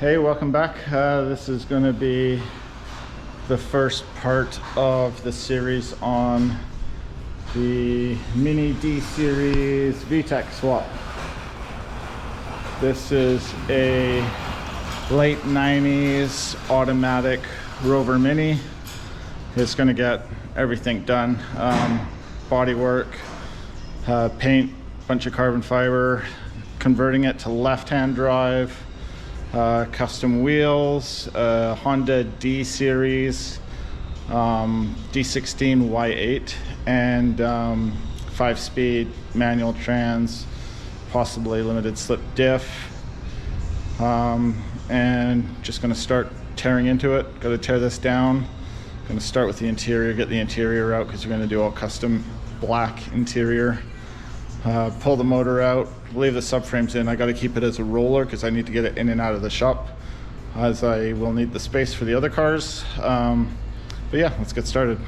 Hey, welcome back. This is going to be the first part of the series on the Mini D Series vtech swap. This is a late 90s automatic Rover Mini. It's going to get everything done. Body work, paint, bunch of carbon fiber, converting it to left-hand drive, custom wheels, Honda D Series, D16 Y8, and 5-speed manual trans, possibly limited slip diff, and just going to start tearing into it. Got to tear this down. Going to start with the interior, get the interior out because we're going to do all custom black interior. Pull the motor out, leave the subframes in. I got to keep it as a roller because I need to get it in and out of the shop, as I will need the space for the other cars. But yeah, let's get started.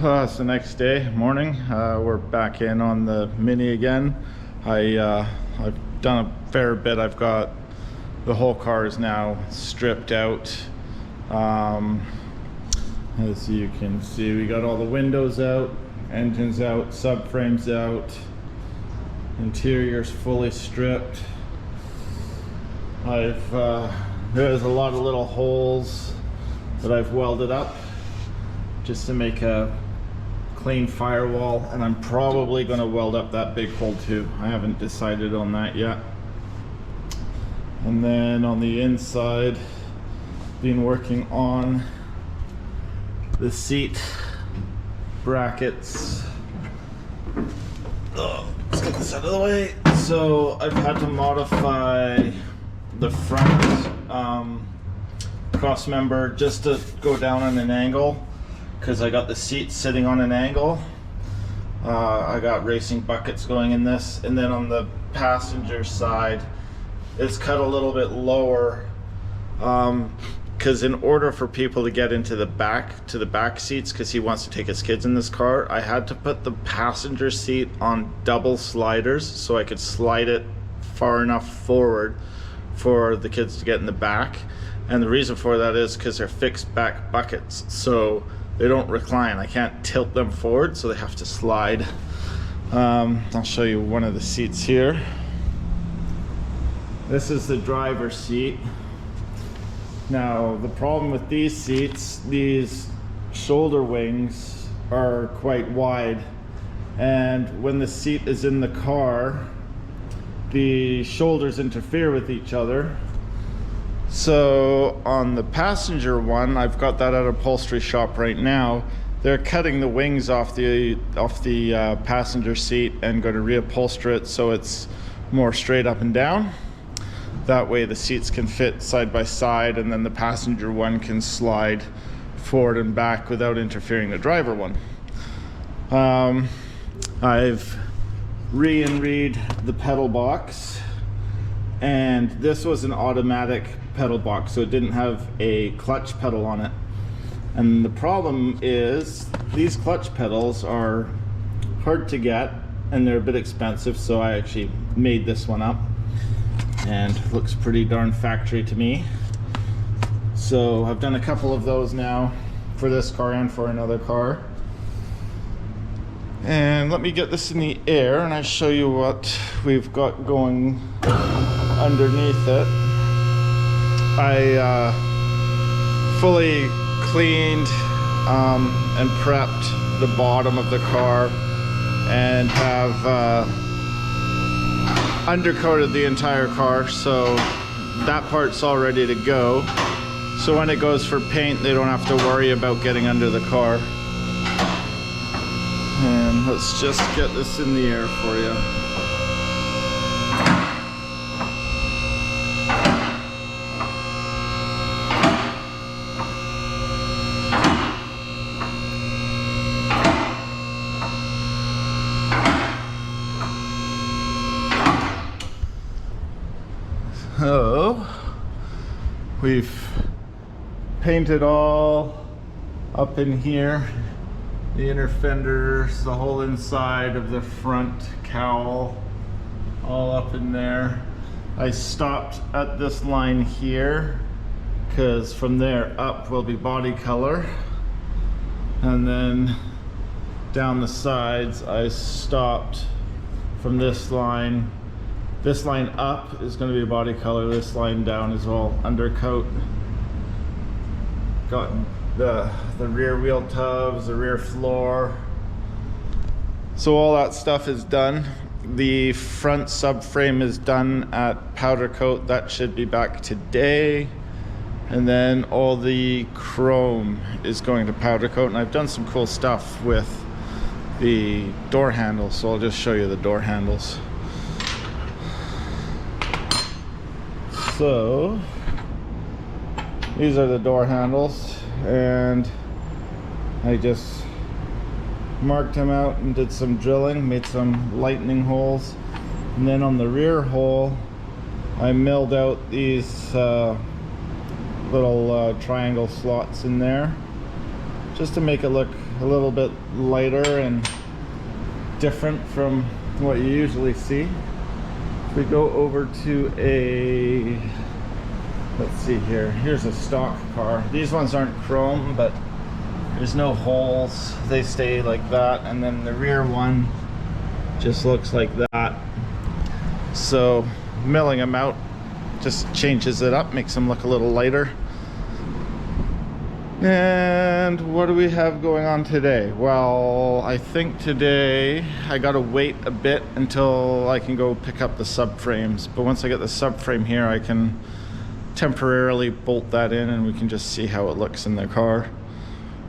It's the next day, morning. We're back in on the Mini again. I've done a fair bit. I've got the whole car is now stripped out. As you can see, we got all the windows out, engines out, subframes out, interior's fully stripped. There's a lot of little holes that I've welded up just to make a clean firewall, and I'm probably going to weld up that big hole too. I haven't decided on that yet. And then on the inside, been working on the seat brackets. Let's get this out of the way. So I've had to modify the front cross member just to go down on an angle, because I got the seat sitting on an angle. I got racing buckets going in this, and then on the passenger side it's cut a little bit lower, because in order for people to get into the back seats, because he wants to take his kids in this car, I had to put the passenger seat on double sliders so I could slide it far enough forward for the kids to get in the back. And the reason for that is because they're fixed back buckets, so they don't recline. I can't tilt them forward, so they have to slide. I'll show you one of the seats here. This is the driver's seat. Now, the problem with these seats, these shoulder wings are quite wide, and when the seat is in the car, the shoulders interfere with each other. So on the passenger one, I've got that at a upholstery shop right now. They're cutting the wings off the passenger seat and going to reupholster it so it's more straight up and down. That way the seats can fit side by side, and then the passenger one can slide forward and back without interfering the driver one. I've re-read the pedal box, and this was an automatic pedal box, so it didn't have a clutch pedal on it. And the problem is these clutch pedals are hard to get and they're a bit expensive, so I actually made this one up, and it looks pretty darn factory to me. So I've done a couple of those now for this car and for another car. And let me get this in the air and I show you what we've got going underneath it. I fully cleaned and prepped the bottom of the car and have undercoated the entire car, so that part's all ready to go. So when it goes for paint, they don't have to worry about getting under the car. And let's just get this in the air for you. So we've painted all up in here, the inner fenders, the whole inside of the front cowl, all up in there. I stopped at this line here because from there up will be body color, and then down the sides I stopped from this line. This line up is going to be body color, this line down is all undercoat. Got the rear wheel tubs, the rear floor. So all that stuff is done. The front subframe is done at powder coat. That should be back today. And then all the chrome is going to powder coat. And I've done some cool stuff with the door handles, so I'll just show you the door handles. So these are the door handles, and I just marked them out and did some drilling, made some lightning holes, and then on the rear hole I milled out these little triangle slots in there just to make it look a little bit lighter and different from what you usually see. If we go over to a, let's see here, here's a stock car. These ones aren't chrome, but there's no holes, they stay like that, and then the rear one just looks like that. So milling them out just changes it up, makes them look a little lighter. And what do we have going on today? Well, I think today I gotta wait a bit until I can go pick up the subframes, but once I get the subframe here, I can temporarily bolt that in and we can just see how it looks in the car.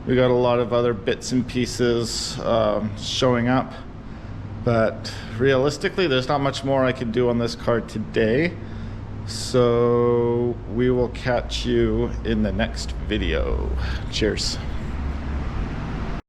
We got a lot of other bits and pieces showing up, but realistically there's not much more I can do on this car today, so we will catch you in the next video. Cheers.